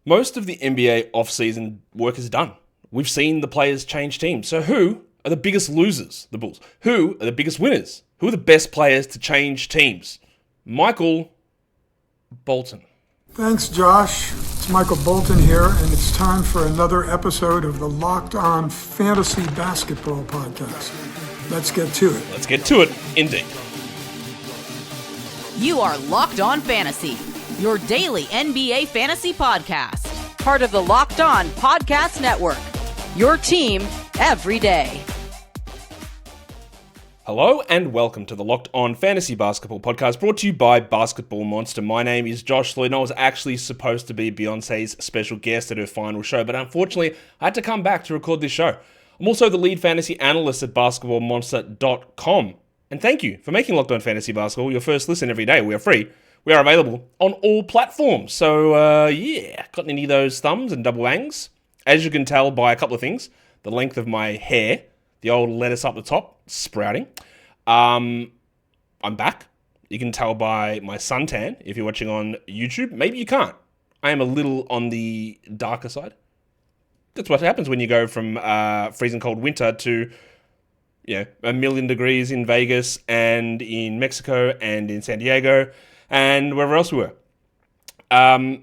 Most of the NBA offseason work is done. We've seen the players change teams. So who are the biggest losers? The Bulls. Who are the biggest winners? Who are the best players to change teams? Michael Bolton. Thanks, Josh. It's Michael Bolton here, and it's time for another episode of the Locked On Fantasy Basketball Podcast. Let's get to it. Let's get to it, indeed. You are Locked On Fantasy, your daily NBA fantasy podcast. Part of the Locked On Podcast Network, your team every day. Hello and welcome to the Locked On Fantasy Basketball Podcast, brought to you by Basketball Monster. My name is Josh Lloyd, and I was actually supposed to be Beyonce's special guest at her final show, but unfortunately, I had to come back to record this show. I'm also the lead fantasy analyst at basketballmonster.com. And thank you for making Locked On Fantasy Basketball your first listen every day. We are free. We are available on all platforms. So, got any of those thumbs and double bangs? As you can tell by a couple of things, the length of my hair, the old lettuce up the top, sprouting. I'm back. You can tell by my suntan if you're watching on YouTube. Maybe you can't. I am a little on the darker side. That's what happens when you go from freezing cold winter to, a million degrees in Vegas and in Mexico and in San Diego and wherever else we were. I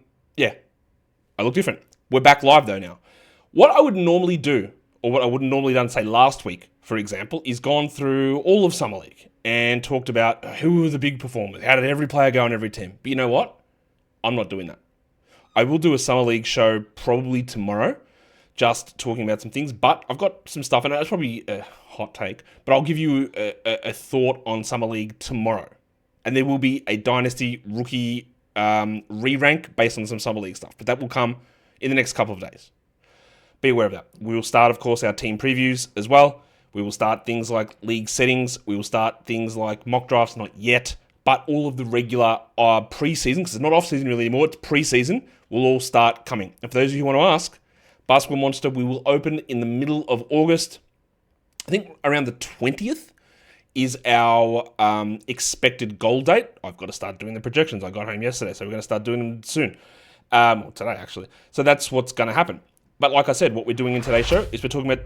look different. We're back live though now. What I would normally do, or what I wouldn't normally done, say last week, for example, is gone through all of Summer League and talked about who were the big performers, how did every player go on every team. But you know what? I'm not doing that. I will do a Summer League show probably tomorrow, just talking about some things, but I've got some stuff, and it's probably a hot take, but I'll give you a thought on Summer League tomorrow. And there will be a Dynasty rookie re-rank based on some Summer League stuff, but that will come in the next couple of days. Be aware of that. We will start, of course, our team previews as well. We will start things like league settings. We will start things like mock drafts, not yet, but all of the regular preseason, because it's not off-season really anymore, it's preseason, will all start coming. And for those of you who want to ask, Basketball Monster, we will open in the middle of August. I think around the 20th is our expected goal date. I've got to start doing the projections. I got home yesterday, so we're going to start doing them soon. Today, actually. So that's what's going to happen. But like I said, what we're doing in today's show is we're talking about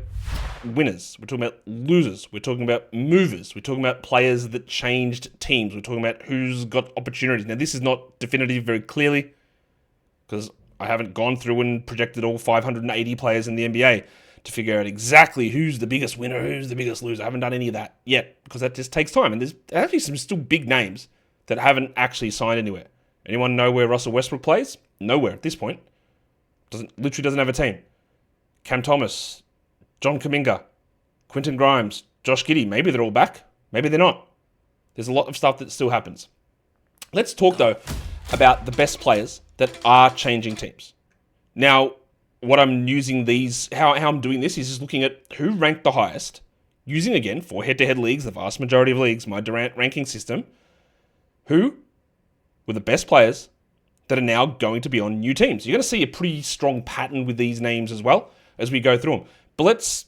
winners. We're talking about losers. We're talking about movers. We're talking about players that changed teams. We're talking about who's got opportunities. Now, this is not definitive very clearly because I haven't gone through and projected all 580 players in the NBA to figure out exactly who's the biggest winner, who's the biggest loser. I haven't done any of that yet because that just takes time. And there's actually some still big names that haven't actually signed anywhere. Anyone know where Russell Westbrook plays? Nowhere at this point. Literally doesn't have a team. Cam Thomas, John Kuminga, Quentin Grimes, Josh Giddey. Maybe they're all back. Maybe they're not. There's a lot of stuff that still happens. Let's talk, though, about the best players that are changing teams. Now, what I'm using how I'm doing this is just looking at who ranked the highest, using, again, for head-to-head leagues, the vast majority of leagues, my Durant ranking system, who were the best players that are now going to be on new teams. You're going to see a pretty strong pattern with these names as well as we go through them. But let's,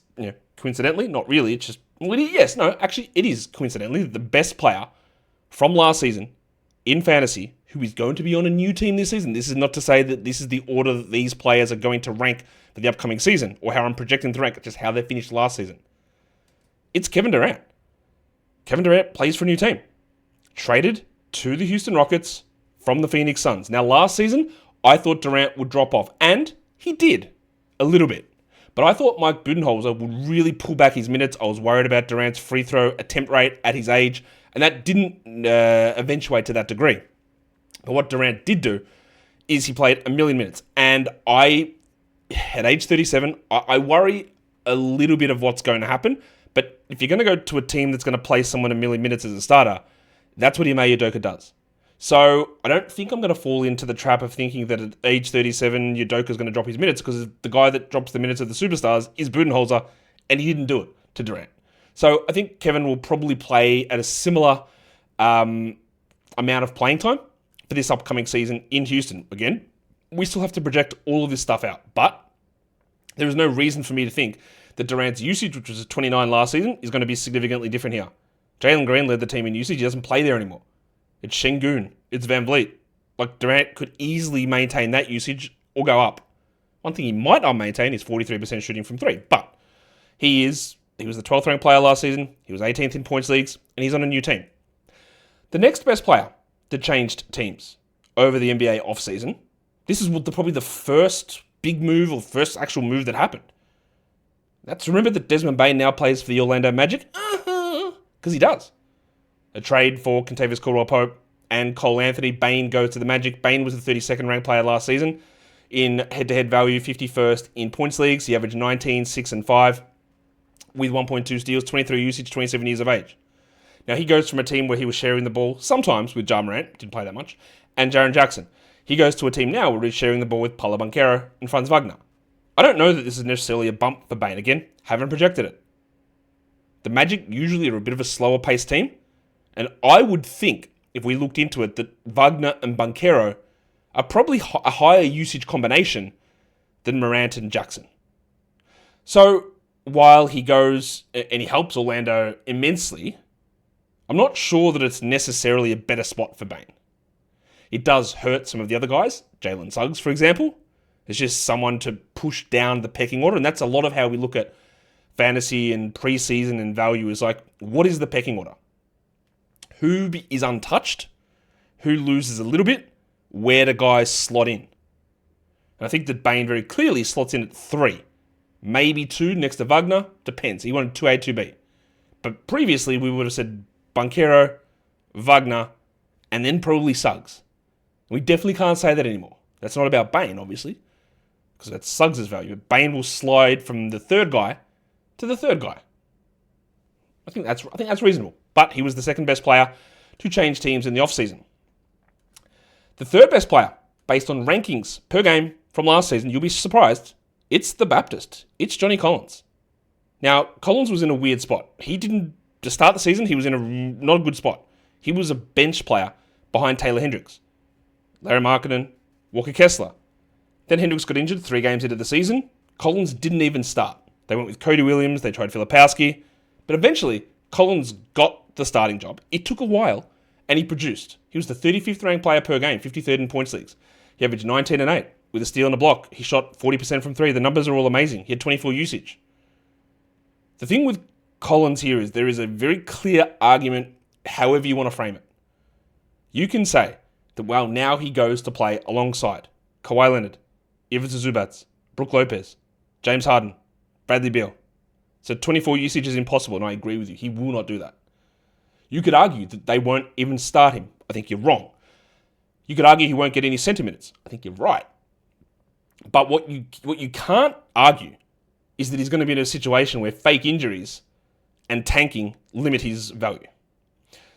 coincidentally, not really, it's just, actually it is coincidentally the best player from last season in fantasy who is going to be on a new team this season. This is not to say that this is the order that these players are going to rank for the upcoming season or how I'm projecting to rank, just how they finished last season. It's Kevin Durant. Kevin Durant plays for a new team. Traded to the Houston Rockets from the Phoenix Suns. Now, last season, I thought Durant would drop off, and he did, a little bit. But I thought Mike Budenholzer would really pull back his minutes. I was worried about Durant's free throw attempt rate at his age, and that didn't eventuate to that degree. But what Durant did do is he played 1 million minutes. And at age 37, I worry a little bit of what's going to happen. But if you're going to go to a team that's going to play someone 1 million minutes as a starter, that's what Ime Udoka does. So I don't think I'm going to fall into the trap of thinking that at age 37, Udoka is going to drop his minutes because the guy that drops the minutes of the superstars is Budenholzer, and he didn't do it to Durant. So I think Kevin will probably play at a similar amount of playing time for this upcoming season in Houston. Again, we still have to project all of this stuff out, but there is no reason for me to think that Durant's usage, which was 29 last season, is going to be significantly different here. Jalen Green led the team in usage. He doesn't play there anymore. It's Şengün. It's Van Vliet. Like, Durant could easily maintain that usage or go up. One thing he might not maintain is 43% shooting from three, but he was the 12th ranked player last season, he was 18th in points leagues, and he's on a new team. The next best player that changed teams over the NBA offseason, this is probably the first big move or first actual move that happened. Let's remember that Desmond Bane now plays for the Orlando Magic, because he does. A trade for Kentavious Caldwell-Pope and Cole Anthony. Bane goes to the Magic. Bane was the 32nd ranked player last season in head-to-head value, 51st in points leagues. He averaged 19, 6, and 5 with 1.2 steals, 23 usage, 27 years of age. Now, he goes from a team where he was sharing the ball, sometimes with Durant, didn't play that much, and Jaren Jackson. He goes to a team now where he's sharing the ball with Paolo Banchero and Franz Wagner. I don't know that this is necessarily a bump for Bane. Again, haven't projected it. The Magic usually are a bit of a slower-paced team, and I would think, if we looked into it, that Wagner and Banchero are probably a higher usage combination than Morant and Jackson. So, while he goes and he helps Orlando immensely, I'm not sure that it's necessarily a better spot for Bane. It does hurt some of the other guys, Jalen Suggs, for example. It's just someone to push down the pecking order, and that's a lot of how we look at fantasy and preseason and value is like, what is the pecking order? Who is untouched? Who loses a little bit? Where do guys slot in? And I think that Bane very clearly slots in at 3. Maybe 2 next to Wagner. Depends. He wanted 2A, 2B. But previously, we would have said Banchero, Wagner, and then probably Suggs. We definitely can't say that anymore. That's not about Bane, obviously, because that's Suggs' value. But Bane will slide from the third guy to the third guy. I think that's reasonable. But he was the second best player to change teams in the offseason. The third best player, based on rankings per game from last season, you'll be surprised, it's the Baptist. It's Johnny Collins. Now, Collins was in a weird spot. To start the season, he was in a not a good spot. He was a bench player behind Taylor Hendricks, Larry Markkinen, Walker Kessler. Then Hendricks got injured 3 games into the season. Collins didn't even start. They went with Cody Williams, they tried Filipowski, but eventually Collins got the starting job. It took a while, and he produced. He was the 35th ranked player per game, 53rd in points leagues. He averaged 19 and 8 with a steal and a block. He shot 40% from 3. The numbers are all amazing. He had 24 usage. The thing with Collins here is there is a very clear argument, however you want to frame it. You can say that, well, now he goes to play alongside Kawhi Leonard, Ivica Zubac, Brook Lopez, James Harden, Bradley Beal. So 24 usage is impossible, and I agree with you. He will not do that. You could argue that they won't even start him. I think you're wrong. You could argue he won't get any center minutes. I think you're right. But what you can't argue is that he's going to be in a situation where fake injuries and tanking limit his value.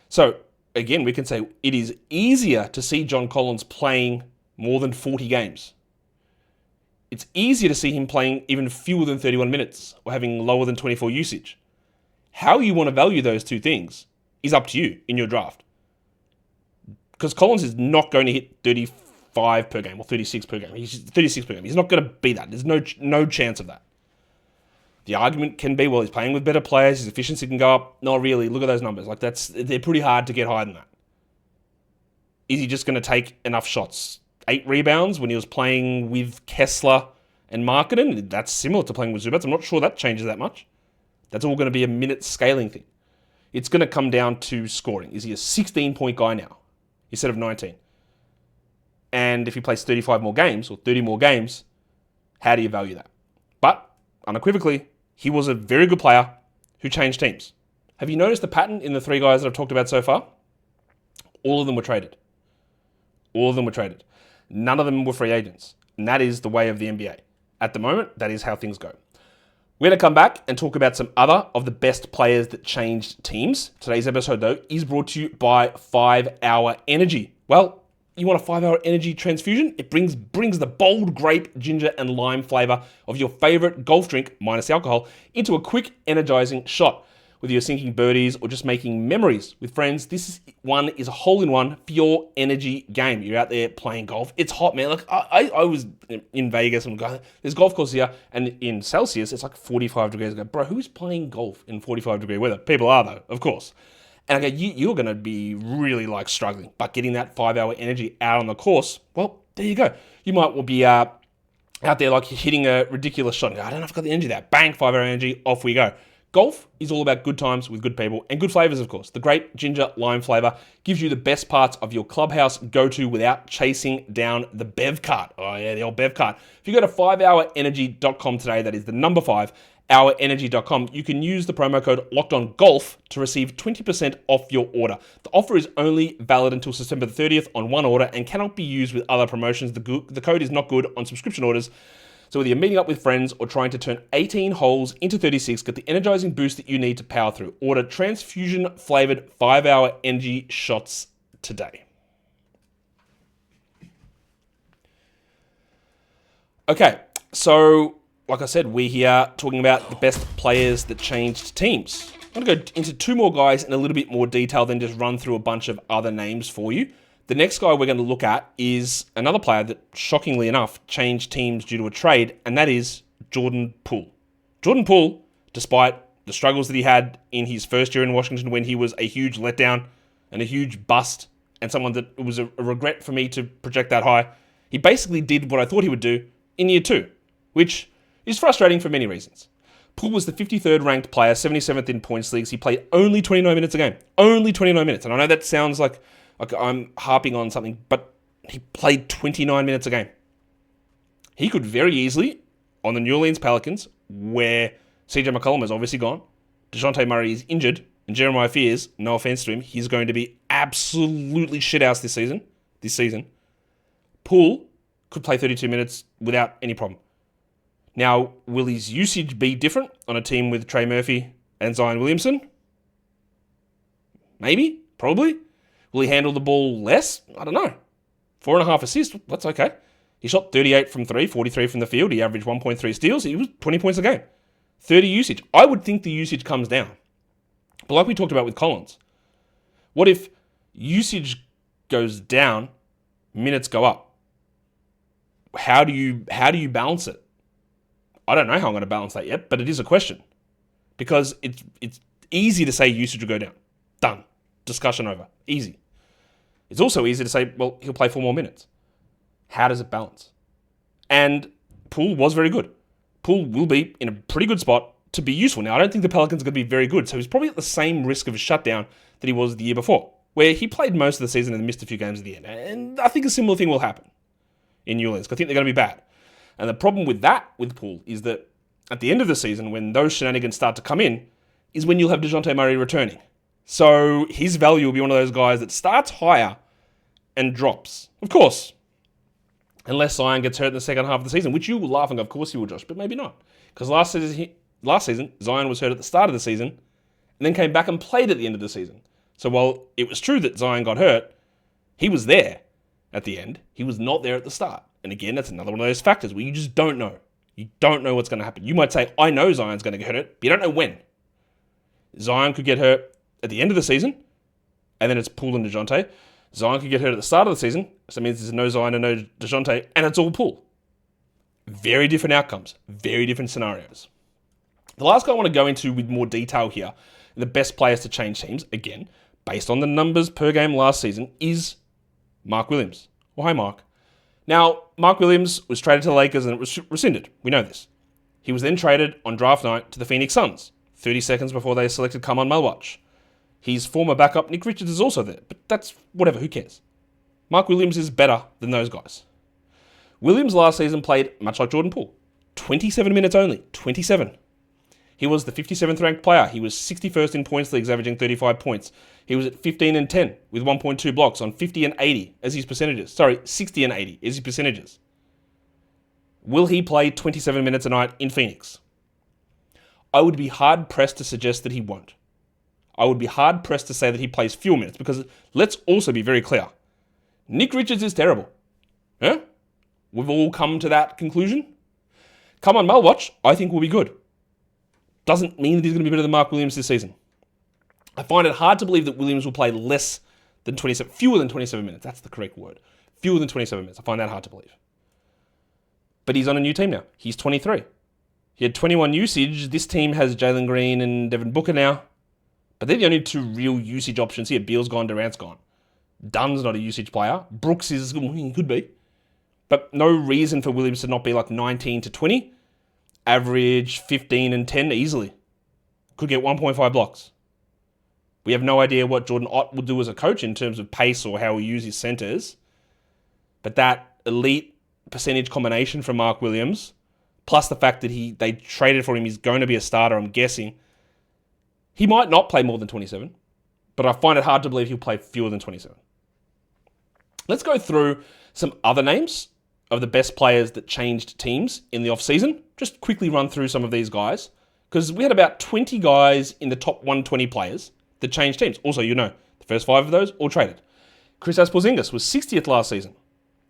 So, again, we can say it is easier to see John Collins playing more than 40 games. It's easier to see him playing even fewer than 31 minutes or having lower than 24 usage. How you want to value those two things is up to you in your draft. Because Collins is not going to hit 35 per game or 36 per game. He's 36 per game. He's not going to be that. There's no chance of that. The argument can be, well, he's playing with better players, his efficiency can go up. Not really. Look at those numbers. They're pretty hard to get higher than that. Is he just going to take enough shots? 8 rebounds when he was playing with Kessler and Markkinen? That's similar to playing with Zubac. I'm not sure that changes that much. That's all going to be a minute scaling thing. It's going to come down to scoring. Is he a 16-point guy now instead of 19? And if he plays 35 more games or 30 more games, how do you value that? But, unequivocally, he was a very good player who changed teams. Have you noticed the pattern in the 3 guys that I've talked about so far? All of them were traded. All of them were traded. None of them were free agents. And that is the way of the NBA. At the moment, that is how things go. We're going to come back and talk about some other of the best players that changed teams. Today's episode, though, is brought to you by 5 Hour Energy. Well, you want a 5 Hour Energy transfusion? It brings the bold grape, ginger, and lime flavor of your favorite golf drink, minus alcohol, into a quick, energizing shot. Whether you're sinking birdies or just making memories with friends, this one is a hole-in-one for your energy game. You're out there playing golf. It's hot, man. Like I was in Vegas and there's golf course here, and in Celsius, it's like 45 degrees. I go, bro, who's playing golf in 45-degree weather? People are, though, of course. And I go, you're going to be really struggling. But getting that 5 Hour Energy out on the course, well, there you go. You might be out there like hitting a ridiculous shot. I don't know if I've got the energy there. Bang, 5-hour energy, off we go. Golf is all about good times with good people and good flavors, of course. The great ginger lime flavor gives you the best parts of your clubhouse go-to without chasing down the bev cart. Oh yeah, the old bev cart. If you go to 5hourenergy.com today, that is the number 5hourenergy.com, you can use the promo code LOCKEDONGOLF to receive 20% off your order. The offer is only valid until September 30th on one order and cannot be used with other promotions. The code is not good on subscription orders. So whether you're meeting up with friends or trying to turn 18 holes into 36, get the energizing boost that you need to power through. Order transfusion-flavored 5-hour energy shots today. Okay, so like I said, we're here talking about the best players that changed teams. I'm going to go into two more guys in a little bit more detail than just run through a bunch of other names for you. The next guy we're going to look at is another player that, shockingly enough, changed teams due to a trade, and that is Jordan Poole. Jordan Poole, despite the struggles that he had in his first year in Washington when he was a huge letdown and a huge bust and someone that it was a regret for me to project that high, he basically did what I thought he would do in year two, which is frustrating for many reasons. Poole was the 53rd ranked player, 77th in points leagues. He played only 29 minutes a game. Only 29 minutes. And I know that sounds like I'm harping on something, but he played 29 minutes a game. He could very easily, on the New Orleans Pelicans, where CJ McCollum is obviously gone, DeJounte Murray is injured, and Jeremiah Fears, no offense to him, he's going to be absolutely shithouse this season. Poole could play 32 minutes without any problem. Now, will his usage be different on a team with Trey Murphy and Zion Williamson? Maybe, probably. Will he handle the ball less? I don't know. 4.5 assists, that's okay. He shot 38 from 3, 43 from the field. He averaged 1.3 steals. He was 20 points a game. 30 usage. I would think the usage comes down. But like we talked about with Collins, what if usage goes down, minutes go up? How do you balance it? I don't know how I'm going to balance that yet, but it is a question. Because it's easy to say usage will go down. Done. Discussion over. Easy. It's also easy to say, well, he'll play 4 more minutes. How does it balance? And Poole was very good. Poole will be in a pretty good spot to be useful. Now, I don't think the Pelicans are going to be very good, so he's probably at the same risk of a shutdown that he was the year before, where he played most of the season and missed a few games at the end. And I think a similar thing will happen in New Orleans. I think they're going to be bad. And the problem with Poole is that at the end of the season, when those shenanigans start to come in, is when you'll have DeJounte Murray returning. So his value will be one of those guys that starts higher and drops. Of course, unless Zion gets hurt in the second half of the season, which you will laugh and go, of course you will, Josh, but maybe not. Because last season, Zion was hurt at the start of the season and then came back and played at the end of the season. So while it was true that Zion got hurt, he was there at the end. He was not there at the start. And again, that's another one of those factors where you just don't know. You don't know what's going to happen. You might say, I know Zion's going to get hurt, but you don't know when. Zion could get hurt at the end of the season, and then it's Poole and DeJounte. Zion could get hurt at the start of the season, so that means there's no Zion and no DeJounte, and it's all Poole. Very different outcomes, very different scenarios. The last guy I want to go into with more detail here, the best players to change teams, again, based on the numbers per game last season, is Mark Williams. Well, hi, Mark. Now, Mark Williams was traded to the Lakers and it was rescinded. We know this. He was then traded on draft night to the Phoenix Suns, 30 seconds before they selected Kaman Malwatch. His former backup, Nick Richards, is also there, but that's whatever, who cares? Mark Williams is better than those guys. Williams last season played much like Jordan Poole. 27 minutes only, 27. He was the 57th ranked player. He was 61st in points leagues, averaging 35 points. He was at 15 and 10 with 1.2 blocks on 50 and 80 as his percentages. 60 and 80 as his percentages. Will he play 27 minutes a night in Phoenix? I would be hard-pressed to suggest that he won't. I would be hard-pressed to say that he plays fewer minutes because let's also be very clear. Nick Richards is terrible. Yeah? We've all come to that conclusion. Come on, Malwatch, I think will be good. Doesn't mean that he's going to be better than Mark Williams this season. I find it hard to believe that Williams will play fewer than 27 minutes. That's the correct word. Fewer than 27 minutes. I find that hard to believe. But he's on a new team now. He's 23. He had 21 usage. This team has Jalen Green and Devin Booker now. But they're the only two real usage options here. Beal's gone, Durant's gone. Dunn's not a usage player. Brooks is, he could be. But no reason for Williams to not be like 19 to 20. Average 15 and 10 easily. Could get 1.5 blocks. We have no idea what Jordan Ott will do as a coach in terms of pace or how he uses his centers. But that elite percentage combination from Mark Williams, plus the fact that they traded for him, he's going to be a starter, I'm guessing. He might not play more than 27, but I find it hard to believe he'll play fewer than 27. Let's go through some other names of the best players that changed teams in the offseason. Just quickly run through some of these guys, because we had about 20 guys in the top 120 players that changed teams. Also, the first 5 of those all traded. Kristaps Porzingis was 60th last season.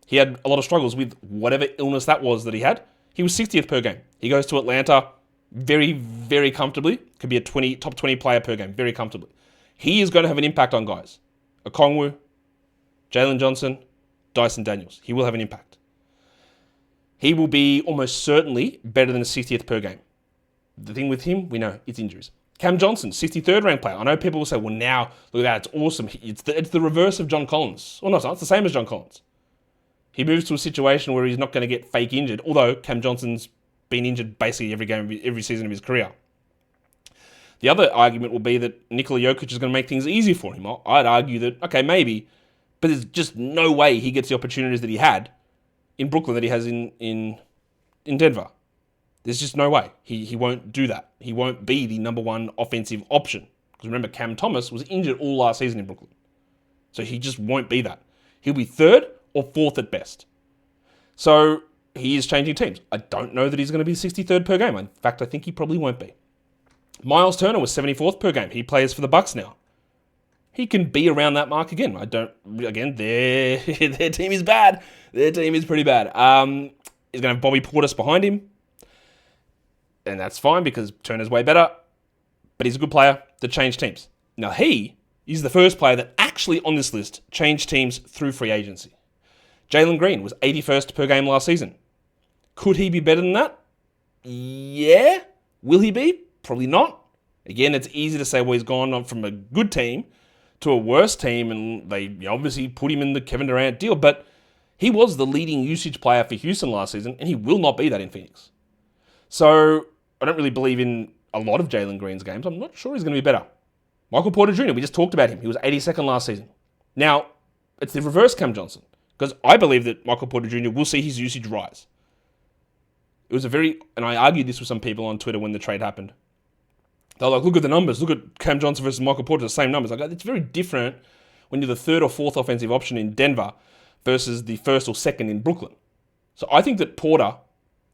He had a lot of struggles with whatever illness that was that he had. He was 60th per game. He goes to Atlanta very, very comfortably. Could be a top 20 player per game, very comfortably. He is going to have an impact on guys. Okongwu, Jalen Johnson, Dyson Daniels. He will have an impact. He will be almost certainly better than a 60th per game. The thing with him, we know, it's injuries. Cam Johnson, 63rd ranked player. I know people will say, well, now, look at that, it's awesome. It's the reverse of John Collins. Well, no, it's not. It's the same as John Collins. He moves to a situation where he's not going to get fake injured, although Cam Johnson's been injured basically every game, every season of his career. The other argument will be that Nikola Jokic is going to make things easier for him. I'd argue that, okay, maybe, but there's just no way he gets the opportunities that he had in Brooklyn that he has in Denver. There's just no way. He won't do that. He won't be the number one offensive option. Because remember, Cam Thomas was injured all last season in Brooklyn. So he just won't be that. He'll be 3rd or 4th at best. So he is changing teams. I don't know that he's going to be 63rd per game. In fact, I think he probably won't be. Miles Turner was 74th per game. He plays for the Bucks now. He can be around that mark again. Their team is bad. Their team is pretty bad. He's going to have Bobby Portis behind him. And that's fine because Turner's way better. But he's a good player that changed teams. Now he is the first player that actually on this list changed teams through free agency. Jalen Green was 81st per game last season. Could he be better than that? Yeah. Will he be? Probably not. Again, it's easy to say, well, he's gone on from a good team to a worse team, and they obviously put him in the Kevin Durant deal, but he was the leading usage player for Houston last season, and he will not be that in Phoenix. So I don't really believe in a lot of Jalen Green's games. I'm not sure he's going to be better. Michael Porter Jr., we just talked about him. He was 82nd last season. Now, it's the reverse Cam Johnson, because I believe that Michael Porter Jr. will see his usage rise. It was and I argued this with some people on Twitter when the trade happened. They're like, look at the numbers. Look at Cam Johnson versus Michael Porter, the same numbers. It's very different when you're the 3rd or 4th offensive option in Denver versus the 1st or 2nd in Brooklyn. So I think that Porter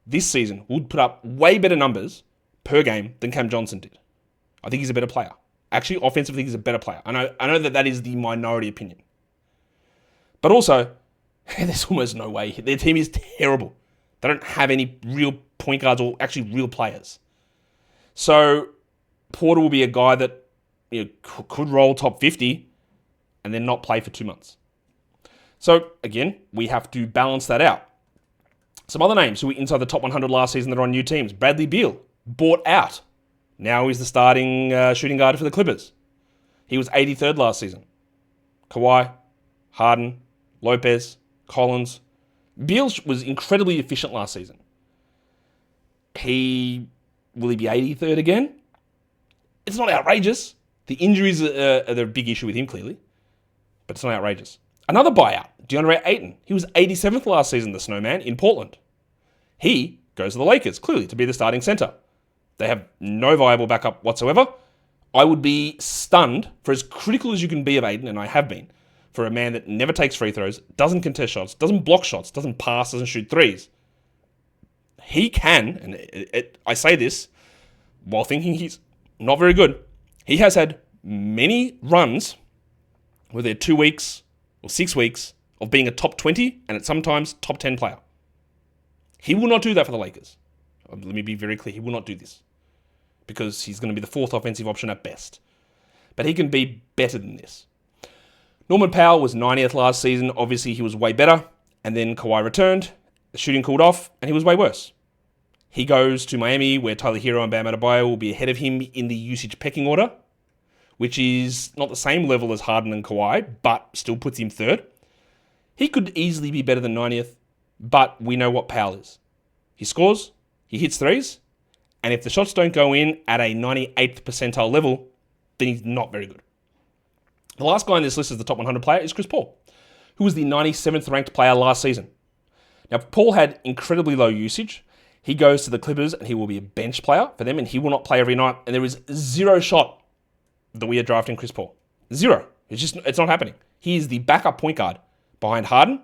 this season would put up way better numbers per game than Cam Johnson did. I think he's a better player. Actually, offensively, I think he's a better player. I know that is the minority opinion. But also, there's almost no way. Their team is terrible. They don't have any real point guards or actually real players. So Porter will be a guy that could roll top 50 and then not play for 2 months. So again, we have to balance that out. Some other names who were inside the top 100 last season that are on new teams. Bradley Beal, bought out. Now he's the starting shooting guard for the Clippers. He was 83rd last season. Kawhi, Harden, Lopez, Collins. Beal was incredibly efficient last season. Will he be 83rd again? It's not outrageous. The injuries are the big issue with him, clearly. But it's not outrageous. Another buyout, DeAndre Ayton. He was 87th last season, the Snowman, in Portland. He goes to the Lakers, clearly, to be the starting center. They have no viable backup whatsoever. I would be stunned, for as critical as you can be of Ayton, and I have been, for a man that never takes free throws, doesn't contest shots, doesn't block shots, doesn't pass, doesn't shoot threes. He can, and I say this while thinking he's not very good, he has had many runs where they're 2 weeks or 6 weeks of being a top 20 and at sometimes top 10 player. He will not do that for the Lakers. Let me be very clear. He will not do this because he's going to be the 4th offensive option at best. But he can be better than this. Norman Powell was 90th last season. Obviously, he was way better. And then Kawhi returned. The shooting cooled off, and he was way worse. He goes to Miami, where Tyler Hero and Bam Adebayo will be ahead of him in the usage pecking order, which is not the same level as Harden and Kawhi, but still puts him 3rd. He could easily be better than 90th, but we know what Powell is. He scores, he hits threes, and if the shots don't go in at a 98th percentile level, then he's not very good. The last guy on this list as the top 100 player is Chris Paul, who was the 97th ranked player last season. Now, Paul had incredibly low usage. He goes to the Clippers and he will be a bench player for them and he will not play every night. And there is zero shot that we are drafting Chris Paul. Zero. It's not happening. He is the backup point guard behind Harden,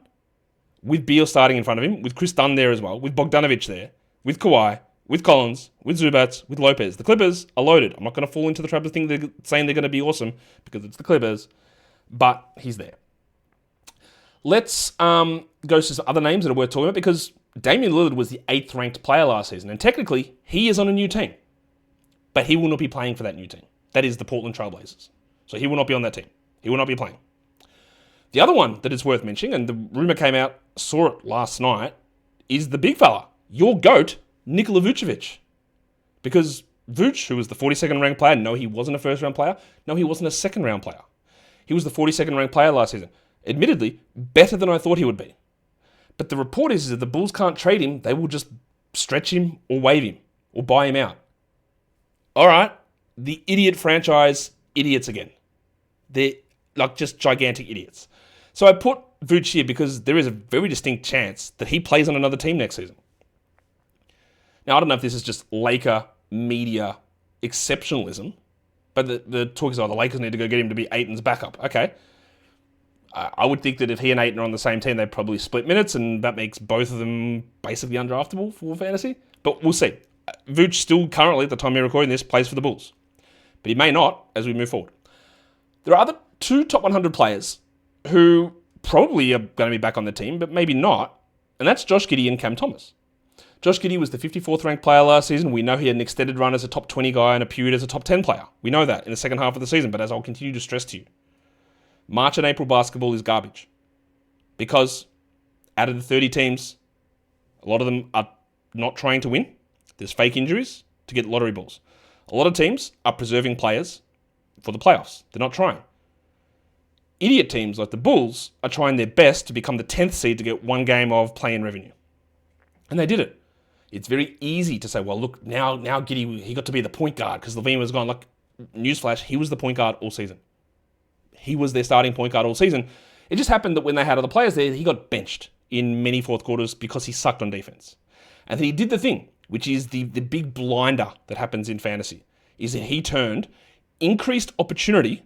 with Beal starting in front of him, with Chris Dunn there as well, with Bogdanovic there, with Kawhi, with Collins, with Zubats, with Lopez. The Clippers are loaded. I'm not going to fall into the trap of saying they're going to be awesome because it's the Clippers, but he's there. Let's go to some other names that are worth talking about because Damian Lillard was the 8th ranked player last season, and technically he is on a new team, but he will not be playing for that new team. That is the Portland Trailblazers. So he will not be on that team. He will not be playing. The other one that is worth mentioning, and the rumor came out, saw it last night, is the big fella, your GOAT, Nikola Vucevic. Because Vuce, who was the 42nd ranked player, no, he wasn't a first round player. No, he wasn't a second round player. He was the 42nd ranked player last season. Admittedly, better than I thought he would be. But the report is that the Bulls can't trade him. They will just stretch him or waive him or buy him out. All right, the idiot franchise idiots again. They're like just gigantic idiots. So I put Vooch here because there is a very distinct chance that he plays on another team next season. Now, I don't know if this is just Laker media exceptionalism, but the talk is, the Lakers need to go get him to be Ayton's backup. Okay. I would think that if he and Ayton are on the same team, they'd probably split minutes, and that makes both of them basically undraftable for fantasy. But we'll see. Vooch still currently, at the time we're recording this, plays for the Bulls. But he may not as we move forward. There are other two top 100 players who probably are going to be back on the team, but maybe not, and that's Josh Giddey and Cam Thomas. Josh Giddey was the 54th ranked player last season. We know he had an extended run as a top 20 guy and a period as a top 10 player. We know that in the second half of the season, but as I'll continue to stress to you, March and April basketball is garbage because out of the 30 teams, a lot of them are not trying to win. There's fake injuries to get lottery balls. A lot of teams are preserving players for the playoffs. They're not trying. Idiot teams like the Bulls are trying their best to become the 10th seed to get one game of play-in revenue. And they did it. It's very easy to say, well, look, now Giddey, he got to be the point guard because Levine was gone. Like, newsflash, he was the point guard all season. He was their starting point guard all season. It just happened that when they had other players there, he got benched in many fourth quarters because he sucked on defense. And then he did the thing, which is the big blinder that happens in fantasy, is that he turned increased opportunity,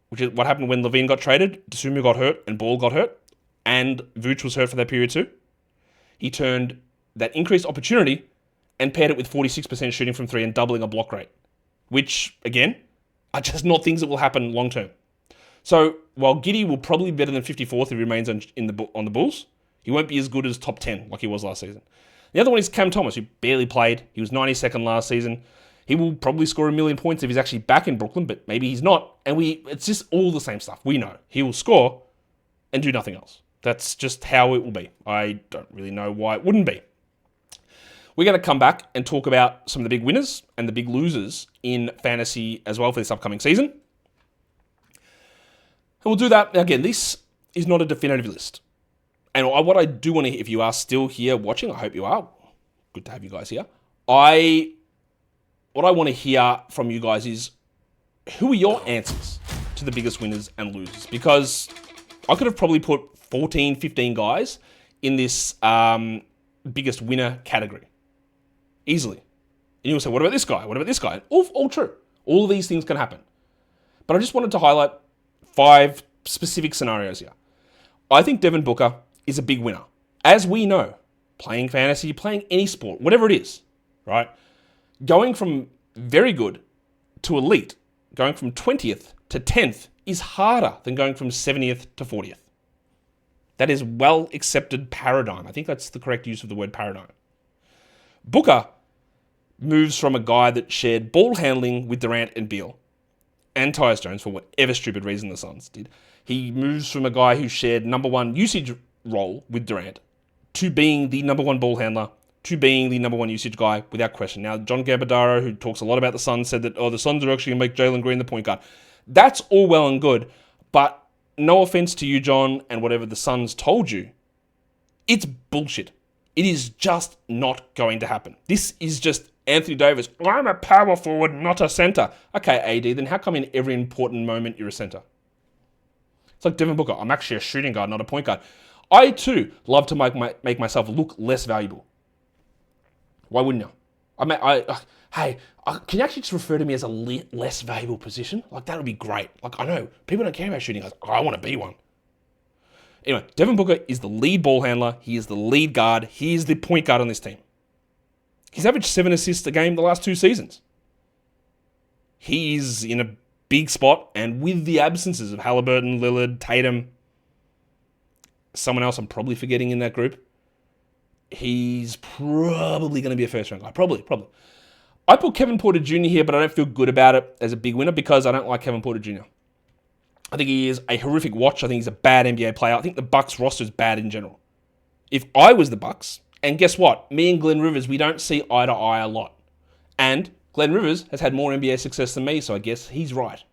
which is what happened when Levine got traded, Dosunmu got hurt, and Ball got hurt, and Vooch was hurt for that period too. He turned that increased opportunity and paired it with 46% shooting from three and doubling a block rate, which, again, are just not things that will happen long term. So while Giddey will probably be better than 54th if he remains on the Bulls, he won't be as good as top 10 like he was last season. The other one is Cam Thomas, who barely played. He was 92nd last season. He will probably score 1 million points if he's actually back in Brooklyn, but maybe he's not. And it's just all the same stuff. We know. He will score and do nothing else. That's just how it will be. I don't really know why it wouldn't be. We're going to come back and talk about some of the big winners and the big losers in fantasy as well for this upcoming season. And we'll do that. Now, again, this is not a definitive list. And what I do want to hear, if you are still here watching, I hope you are. Good to have you guys here. What I want to hear from you guys is, who are your answers to the biggest winners and losers? Because I could have probably put 14, 15 guys in this biggest winner category. Easily. And you'll say, what about this guy? What about this guy? All true. All of these things can happen. But I just wanted to highlight 5 specific scenarios here. I think Devin Booker is a big winner. As we know, playing fantasy, playing any sport, whatever it is, right? Going from very good to elite, going from 20th to 10th is harder than going from 70th to 40th. That is well accepted paradigm. I think that's the correct use of the word paradigm. Booker moves from a guy that shared ball handling with Durant and Beal and Tyus Jones for whatever stupid reason the Suns did. He moves from a guy who shared number one usage role with Durant to being the number one ball handler to being the number one usage guy without question. Now, John Gambadaro, who talks a lot about the Suns, said that, the Suns are actually going to make Jalen Green the point guard. That's all well and good, but no offense to you, John, and whatever the Suns told you, it's bullshit. It is just not going to happen. This is just Anthony Davis. I'm a power forward, not a center. Okay, AD, then how come in every important moment you're a center? It's like Devin Booker. I'm actually a shooting guard, not a point guard. I too love to make myself look less valuable. Why wouldn't you? Can you actually just refer to me as a less valuable position? Like, that would be great. Like, I know people don't care about shooting guards. I want to be one. Anyway, Devin Booker is the lead ball handler. He is the lead guard. He is the point guard on this team. He's averaged 7 assists a game the last 2 seasons. He's in a big spot, and with the absences of Halliburton, Lillard, Tatum, someone else I'm probably forgetting in that group, he's probably going to be a first-round guy. Probably. I put Kevin Porter Jr. here, but I don't feel good about it as a big winner because I don't like Kevin Porter Jr. I think he is a horrific watch. I think he's a bad NBA player. I think the Bucks roster is bad in general. If I was the Bucks, and guess what? Me and Glenn Rivers, we don't see eye to eye a lot. And Glenn Rivers has had more NBA success than me, so I guess he's right.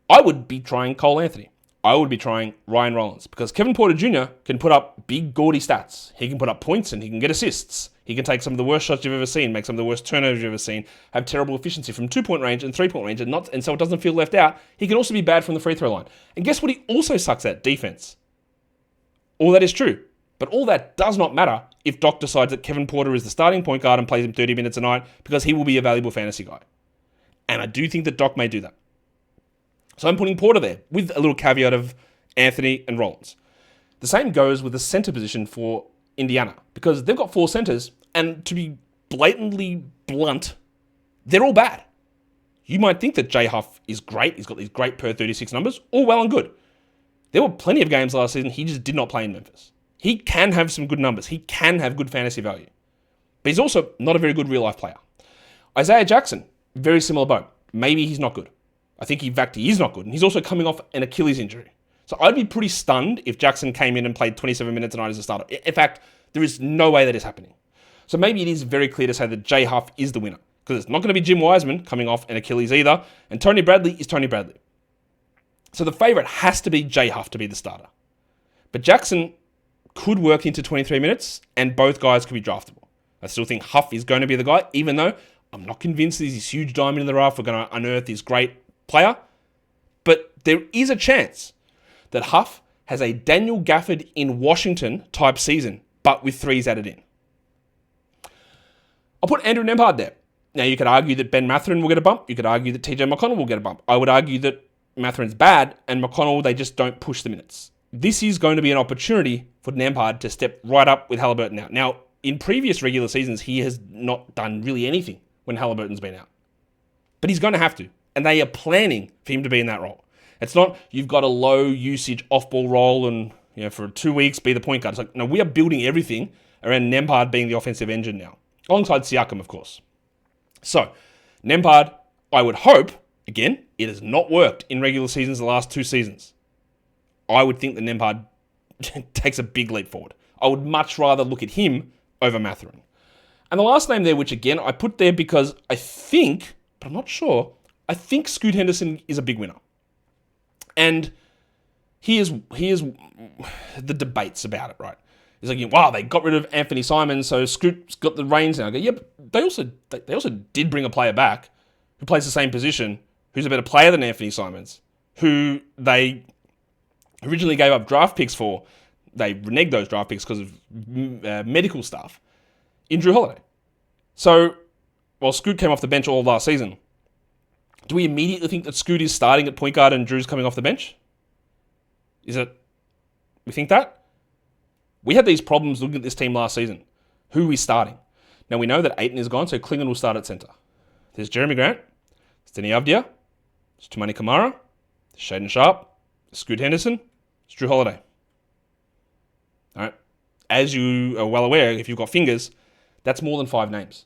I would be trying Cole Anthony. I would be trying Ryan Rollins because Kevin Porter Jr. can put up big, gaudy stats. He can put up points and he can get assists. He can take some of the worst shots you've ever seen, make some of the worst turnovers you've ever seen, have terrible efficiency from 2-point range and 3-point range, and so it doesn't feel left out. He can also be bad from the free throw line. And guess what he also sucks at? Defense. All that is true. But all that does not matter if Doc decides that Kevin Porter is the starting point guard and plays him 30 minutes a night because he will be a valuable fantasy guy. And I do think that Doc may do that. So I'm putting Porter there with a little caveat of Anthony and Rollins. The same goes with the center position for Indiana because they've got 4 centers, and to be blatantly blunt, they're all bad. You might think that Jay Huff is great. He's got these great per 36 numbers. All well and good. There were plenty of games last season he just did not play in Memphis. He can have some good numbers. He can have good fantasy value. But he's also not a very good real-life player. Isaiah Jackson, very similar boat. Maybe he's not good. I think in fact he is not good. And he's also coming off an Achilles injury. So I'd be pretty stunned if Jackson came in and played 27 minutes a night as a starter. In fact, there is no way that is happening. So maybe it is very clear to say that Jay Huff is the winner. Because it's not going to be Jim Wiseman coming off an Achilles either. And Tony Bradley is Tony Bradley. So the favorite has to be Jay Huff to be the starter. But Jackson could work into 23 minutes, and both guys could be draftable. I still think Huff is going to be the guy, even though I'm not convinced he's this huge diamond in the rough. We're going to unearth this great player. But there is a chance that Huff has a Daniel Gafford in Washington type season, but with 3s added in. I'll put Andrew Nembhard there. Now, you could argue that Ben Mathurin will get a bump. You could argue that TJ McConnell will get a bump. I would argue that Mathurin's bad, and McConnell, they just don't push the minutes. This is going to be an opportunity for Nembhard to step right up with Halliburton out. Now, in previous regular seasons, he has not done really anything when Halliburton's been out. But he's going to have to, and they are planning for him to be in that role. It's not you've got a low usage off-ball role and for 2 weeks be the point guard. It's like, no, we are building everything around Nembhard being the offensive engine now, alongside Siakam, of course. So, Nembhard, I would hope, again, it has not worked in regular seasons the last 2 seasons. I would think that Nembhard takes a big leap forward. I would much rather look at him over Mathurin. And the last name there, which again, I put there because I think, but I'm not sure, I think Scoot Henderson is a big winner. And here's the debates about it, right? It's like, wow, they got rid of Anthony Simons, so Scoot's got the reins now. I go, yeah, but they also did bring a player back who plays the same position, who's a better player than Anthony Simons, who they originally gave up draft picks for. They reneged those draft picks because of medical stuff in Drew Holiday. So, while Scoot came off the bench all last season, do we immediately think that Scoot is starting at point guard and Drew's coming off the bench? Is it? We think that? We had these problems looking at this team last season. Who is starting? Now, we know that Ayton is gone, so Klingon will start at center. There's Jeremy Grant. There's Deni Avdija. There's Tumani Kamara. There's Shaden Sharp. There's Scoot Henderson. There's Drew Holiday. All right. As you are well aware, if you've got fingers, that's more than 5 names.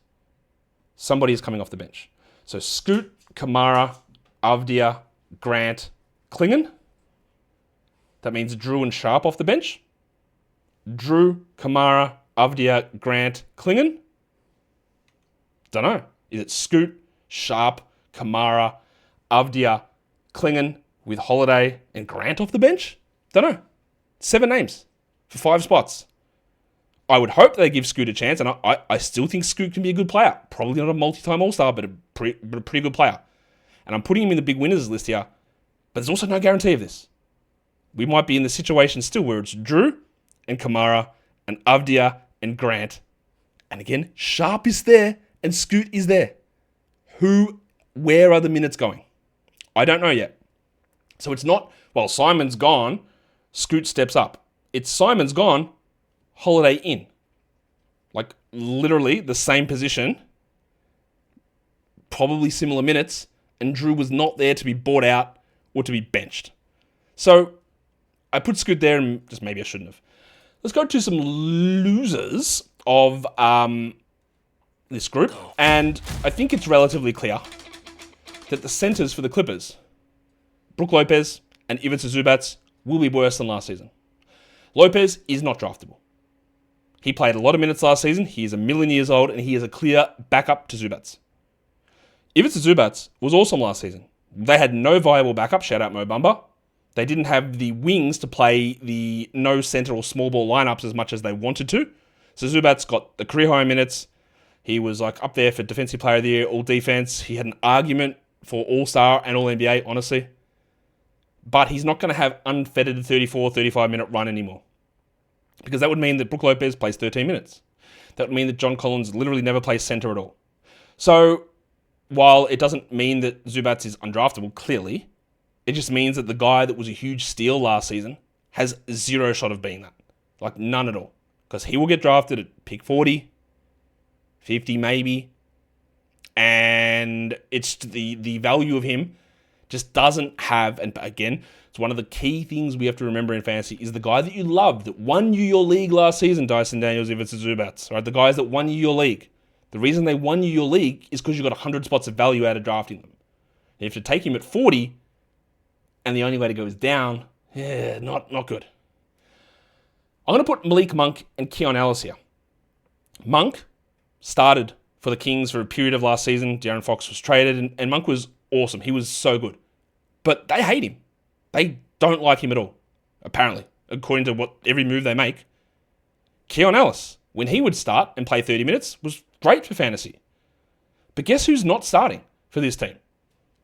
Somebody is coming off the bench. So Scoot, Kamara, Avdija, Grant, Klingon. That means Drew and Sharp off the bench. Drew, Kamara, Avdija, Grant, Klingon. Don't know. Is it Scoot, Sharp, Kamara, Avdija, Klingon with Holiday and Grant off the bench? Don't know. 7 names for 5 spots. I would hope they give Scoot a chance, and I still think Scoot can be a good player. Probably not a multi-time All-Star, but a pretty good player. And I'm putting him in the big winners list here, but there's also no guarantee of this. We might be in the situation still where it's Drew and Kamara and Avdia and Grant. And again, Sharp is there and Scoot is there. Where are the minutes going? I don't know yet. So it's not, well, Simon's gone, Scoot steps up. It's Simon's gone, Holiday in. Like literally the same position, probably similar minutes, and Drew was not there to be bought out or to be benched. So I put Scoot there, and just maybe I shouldn't have. Let's go to some losers of this group. And I think it's relatively clear that the centers for the Clippers, Brook Lopez and Ivica Zubac, will be worse than last season. Lopez is not draftable. He played a lot of minutes last season. He is a million years old, and he is a clear backup to Zubac. Ivica Zubac was awesome last season. They had no viable backup. Shout out Mo Bamba. They didn't have the wings to play the no center or small ball lineups as much as they wanted to. So Zubac got the career high minutes. He was like up there for Defensive Player of the Year, all defense. He had an argument for All-Star and All-NBA, honestly. But he's not going to have unfettered 34, 35-minute run anymore. Because that would mean that Brook Lopez plays 13 minutes. That would mean that John Collins literally never plays center at all. So, while it doesn't mean that Zubac is undraftable, clearly, it just means that the guy that was a huge steal last season has zero shot of being that. Like, none at all. Because he will get drafted at pick 40, 50 maybe. And it's the value of him just doesn't have, and again, it's one of the key things we have to remember in fantasy, is the guy that you loved, that won you your league last season, Dyson Daniels, Ivica Zubac, right? The guys that won you your league. The reason they won you your league is because you got 100 spots of value out of drafting them. And if you take him at 40, and the only way to go is down, not good. I'm going to put Malik Monk and Keon Ellis here. Monk started for the Kings for a period of last season. De'Aaron Fox was traded, and Monk was awesome. He was so good. But they hate him. They don't like him at all, apparently, according to what every move they make. Keon Ellis, when he would start and play 30 minutes, was great for fantasy. But guess who's not starting for this team?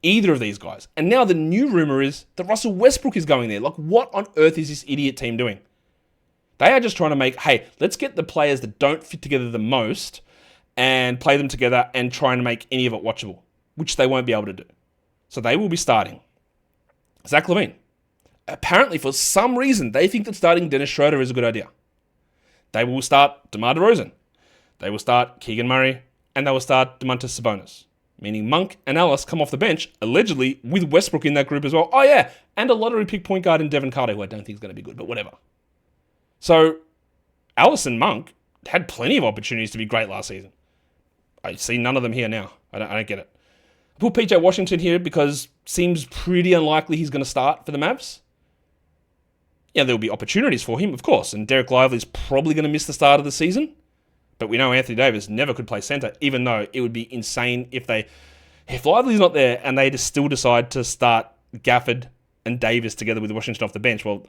Either of these guys. And now the new rumor is that Russell Westbrook is going there. Like, what on earth is this idiot team doing? They are just trying to make, hey, let's get the players that don't fit together the most and play them together and try and make any of it watchable, which they won't be able to do. So they will be starting Zach LaVine. Apparently, for some reason, they think that starting Dennis Schroeder is a good idea. They will start DeMar DeRozan. They will start Keegan Murray. And they will start Domantas Sabonis. Meaning Monk and Ellis come off the bench, allegedly, with Westbrook in that group as well. Oh, yeah. And a lottery pick point guard in Devin Carter, who I don't think is going to be good, but whatever. So, Ellis and Monk had plenty of opportunities to be great last season. I see none of them here now. I don't get it. I put PJ Washington here because seems pretty unlikely he's going to start for the Mavs. Yeah, there'll be opportunities for him, of course, and Derek Lively's probably going to miss the start of the season. But we know Anthony Davis never could play center, even though it would be insane if Lively's not there and they just still decide to start Gafford and Davis together with Washington off the bench. Well,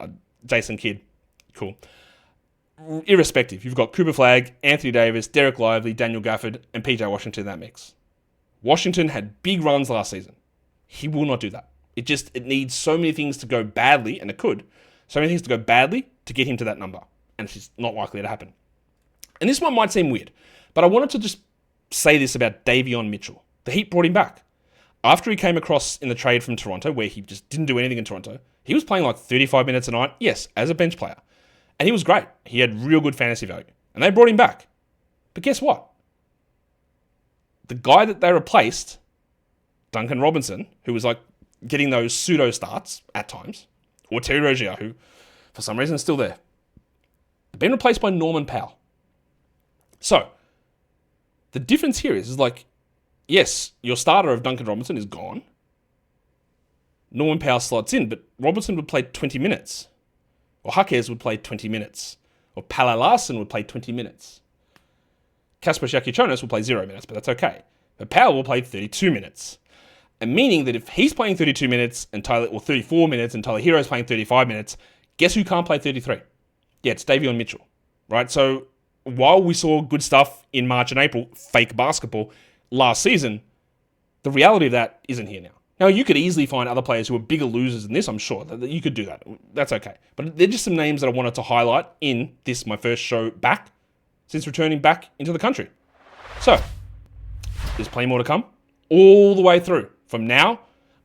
Jason Kidd, cool. Irrespective, you've got Cooper Flagg, Anthony Davis, Derek Lively, Daniel Gafford, and PJ Washington in that mix. Washington had big runs last season. He will not do that. It needs so many things to go badly, and it could. So many things to go badly to get him to that number. And it's just not likely to happen. And this one might seem weird, but I wanted to just say this about Davion Mitchell. The Heat brought him back. After he came across in the trade from Toronto, where he just didn't do anything in Toronto, he was playing like 35 minutes a night, yes, as a bench player. And he was great. He had real good fantasy value. And they brought him back. But guess what? The guy that they replaced, Duncan Robinson, who was like getting those pseudo starts at times, or Terry Rozier, who for some reason is still there, they've been replaced by Norman Powell. So, the difference here is like, yes, your starter of Duncan Robinson is gone. Norman Powell slots in, but Robinson would play 20 minutes. Or Jaquez would play 20 minutes. Or Pala Larson would play 20 minutes. Kasper Jakichonis will play 0 minutes, but that's okay. But Powell will play 32 minutes. And meaning that if he's playing 32 minutes and 34 minutes and Tyler Hero's playing 35 minutes, guess who can't play 33? Yeah, it's Davion Mitchell, right? So while we saw good stuff in March and April, fake basketball, last season, the reality of that isn't here now. Now, you could easily find other players who are bigger losers than this, I'm sure. That you could do that. That's okay. But they're just some names that I wanted to highlight in this, my first show back, since returning back into the country. So, there's plenty more to come, all the way through. From now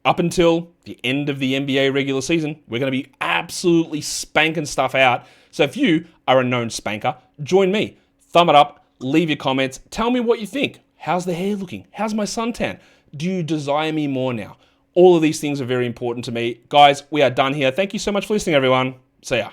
up until the end of the NBA regular season, we're going to be absolutely spanking stuff out. So if you are a known spanker, join me. Thumb it up, leave your comments, tell me what you think. How's the hair looking? How's my suntan? Do you desire me more now? All of these things are very important to me. Guys, we are done here. Thank you so much for listening, everyone. See ya.